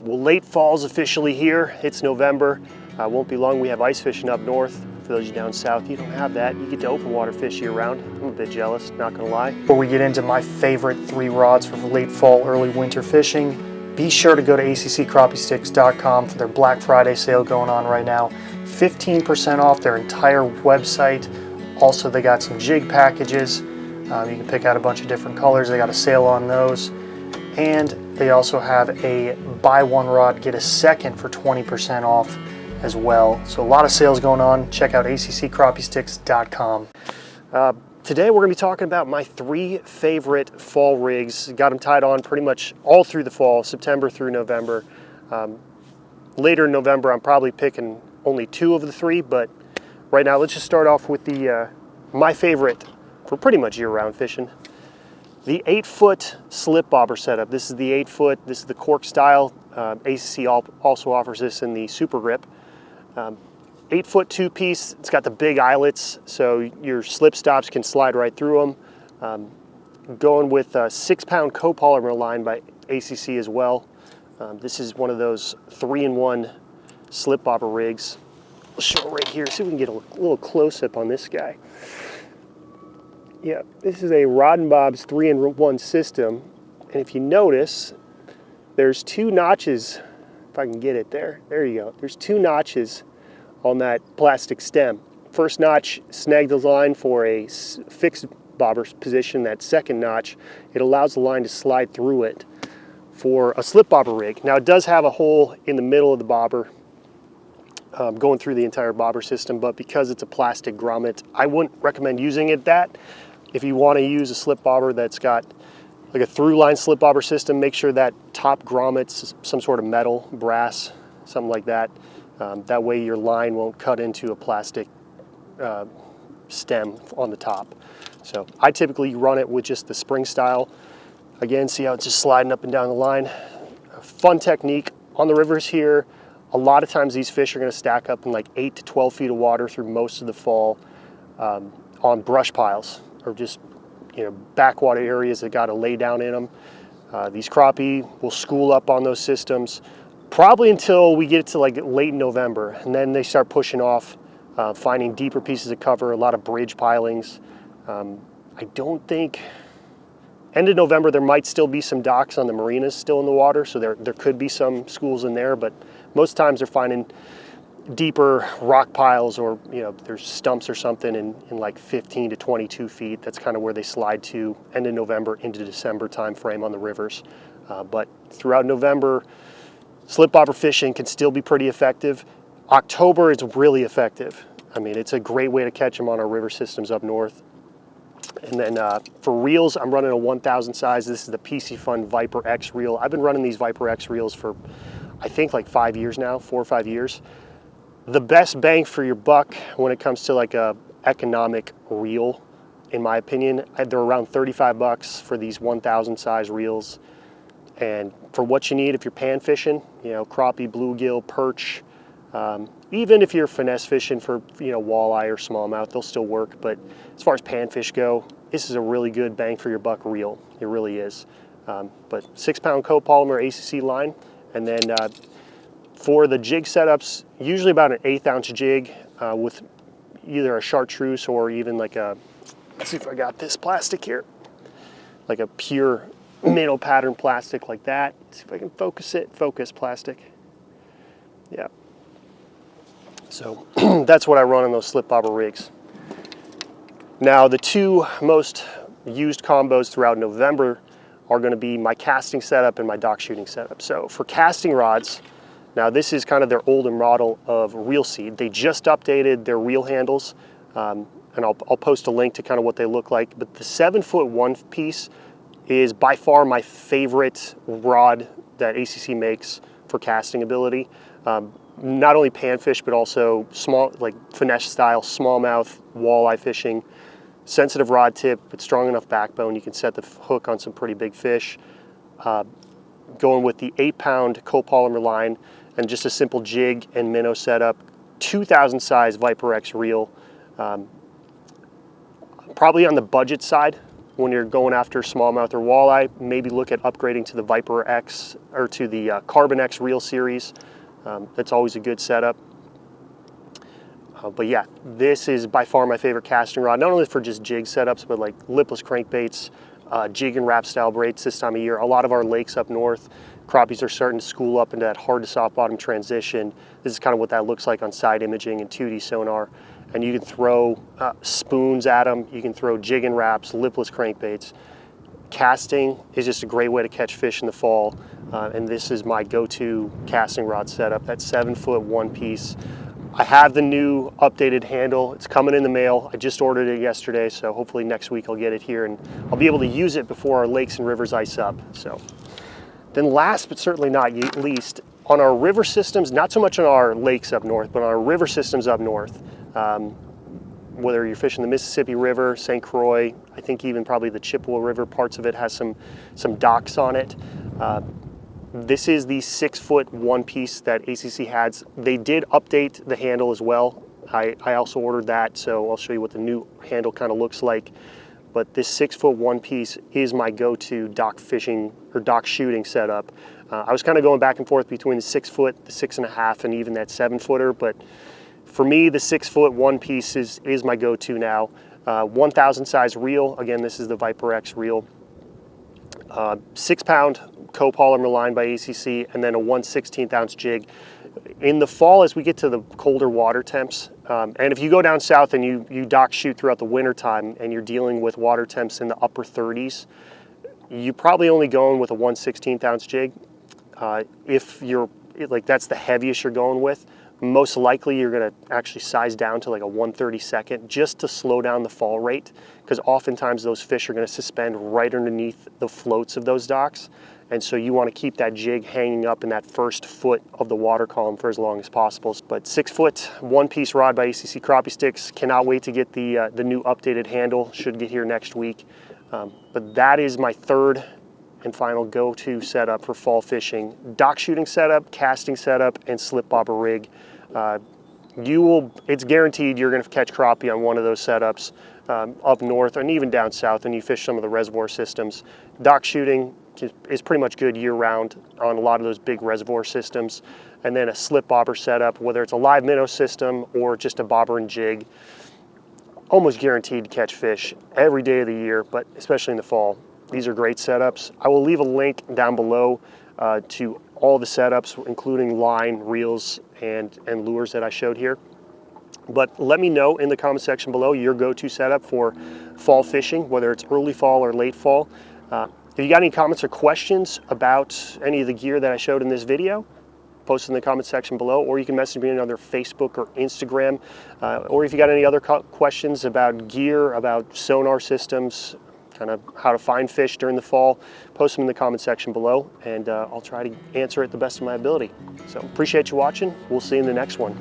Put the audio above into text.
Well, late fall's officially here. It's November. Won't be long. We have ice fishing up north. For those of you down south, you don't have that. You get to open water fish year round. I'm a bit jealous, not gonna lie. Before we get into my favorite 3 rods for late fall, early winter fishing, be sure to go to accrappysticks.com for their Black Friday sale going on right now. 15% off their entire website. Also, they got some jig packages. You can pick out a bunch of different colors. They got a sale on those. And they also have a buy one rod, get a second for 20% off as well. So a lot of sales going on. Check out accrappysticks.com. Today we're going to be talking about my 3 favorite fall rigs. Got them tied on pretty much all through the fall, September through November. Later in November I'm probably picking only 2 of the 3, but right now let's just start off with the my favorite for pretty much year-round fishing. The 8-foot slip bobber setup. This is the 8-foot, this is the cork style. ACC also offers this in the super grip. 8-foot 2-piece, it's got the big eyelets, so your slip stops can slide right through them. Going with a 6-pound copolymer line by ACC as well. This is one of those 3-in-1 slip bobber rigs. I'll show it right here, see if we can get a little close-up on this guy. Yeah, this is a Rod and Bob's 3-in-1 system, and if you notice, there's 2 notches, if I can get it there you go. There's 2 notches on that plastic stem. First notch snagged the line for a fixed bobber position. That second notch, it allows the line to slide through it for a slip bobber rig. Now it does have a hole in the middle of the bobber going through the entire bobber system, but because it's a plastic grommet, I wouldn't recommend using it that. If you want to use a slip bobber that's got like a through line slip bobber system, make sure that top grommet's some sort of metal, brass, something like that. That way your line won't cut into a plastic stem on the top. So I typically run it with just the spring style. Again, see how it's just sliding up and down the line. A fun technique on the rivers here. A lot of times these fish are going to stack up in like 8 to 12 feet of water through most of the fall on brush piles, or just backwater areas that got to lay down in them. These crappie will school up on those systems probably until we get to like late November, and then they start pushing off, finding deeper pieces of cover, a lot of bridge pilings. I don't think, end of November there might still be some docks on the marinas still in the water, so there could be some schools in there, but most times they're finding deeper rock piles, or there's stumps or something in like 15 to 22 feet. That's kind of where they slide to end of November into December time frame on the rivers. But throughout November, slip bobber fishing can still be pretty effective. October is really effective. I mean, it's a great way to catch them on our river systems up north. And then for reels, I'm running a 1,000 size. This is the PC Fun Viper X reel. I've been running these Viper X reels for I think like 5 years now, 4 or 5 years. The best bang for your buck when it comes to like a economic reel, in my opinion, they're around 35 bucks for these 1,000 size reels. And for what you need, if you're pan fishing, crappie, bluegill, perch, even if you're finesse fishing for walleye or smallmouth, they'll still work. But as far as panfish go, this is a really good bang for your buck reel. It really is. But 6-pound copolymer ACC line, and then for the jig setups, usually about an 1/8 ounce jig with either a chartreuse or even like a, let's see if I got this plastic here, like a pure minnow pattern plastic like that. Let's see if I can focus plastic. Yeah. So that's what I run on those slip bobber rigs. Now the 2 most used combos throughout November are going to be my casting setup and my dock shooting setup. So for casting rods, now this is kind of their older model of reel seed. They just updated their reel handles, and I'll post a link to kind of what they look like. But the 7-foot 1-piece is by far my favorite rod that ACC makes for casting ability. Not only panfish, but also small, like finesse style, smallmouth, walleye fishing. Sensitive rod tip, but strong enough backbone. You can set the hook on some pretty big fish. Going with the 8-pound copolymer line and just a simple jig and minnow setup. 2,000 size Viper X reel. Probably on the budget side when you're going after smallmouth or walleye, maybe look at upgrading to the Viper X or to the Carbon X reel series. That's always a good setup. But yeah, this is by far my favorite casting rod, not only for just jig setups, but like lipless crankbaits, jig and wrap style baits this time of year. A lot of our lakes up north, crappies are starting to school up into that hard to soft bottom transition. This is kind of what that looks like on side imaging and 2D sonar. And you can throw spoons at them, you can throw jig and wraps, lipless crankbaits. Casting is just a great way to catch fish in the fall. And this is my go-to casting rod setup, that 7-foot one piece. I have the new updated handle. It's coming in the mail. I just ordered it yesterday, so hopefully next week I'll get it here and I'll be able to use it before our lakes and rivers ice up. So, then last but certainly not least, on our river systems, not so much on our lakes up north, but on our river systems up north, whether you're fishing the Mississippi River, St. Croix, I think even probably the Chippewa River, parts of it has some docks on it. This is the 6-foot one piece that ACC has. They did update the handle as well. I also ordered that, so I'll show you what the new handle kind of looks like. But this 6-foot one piece is my go-to dock fishing or dock shooting setup. I was kind of going back and forth between the 6-foot, the 6.5, and even that 7-footer, but for me, the 6-foot one piece is my go-to now. 1,000 size reel. Again, this is the Viper X reel. 6-pound copolymer line by ACC, and then a 1/16 ounce jig. In the fall, as we get to the colder water temps, and if you go down south and you dock shoot throughout the winter time and you're dealing with water temps in the upper 30s, you're probably only going with a 1/16 ounce jig. If you're like, that's the heaviest you're going with, most likely you're going to actually size down to like a 1/32 just to slow down the fall rate, because oftentimes those fish are going to suspend right underneath the floats of those docks, and so you want to keep that jig hanging up in that first foot of the water column for as long as possible. But 6-foot one-piece rod by ACC Crappie Sticks. Cannot wait to get the new updated handle. Should get here next week. But that is my third and final go-to setup for fall fishing: dock shooting setup, casting setup, and slip bobber rig. It's guaranteed you're going to catch crappie on one of those setups up north and even down south, and you fish some of the reservoir systems. Dock shooting is pretty much good year-round on a lot of those big reservoir systems. And then a slip bobber setup, whether it's a live minnow system or just a bobber and jig, almost guaranteed to catch fish every day of the year, but especially in the fall. These are great setups. I will leave a link down below to all the setups, including line, reels, and lures that I showed here. But let me know in the comment section below your go-to setup for fall fishing, whether it's early fall or late fall. If you got any comments or questions about any of the gear that I showed in this video, post in the comment section below, or you can message me on either Facebook or Instagram. Or if you got any other questions about gear, about sonar systems, kind of how to find fish during the fall, post them in the comment section below, and I'll try to answer it the best of my ability. So appreciate you watching. We'll see you in the next one.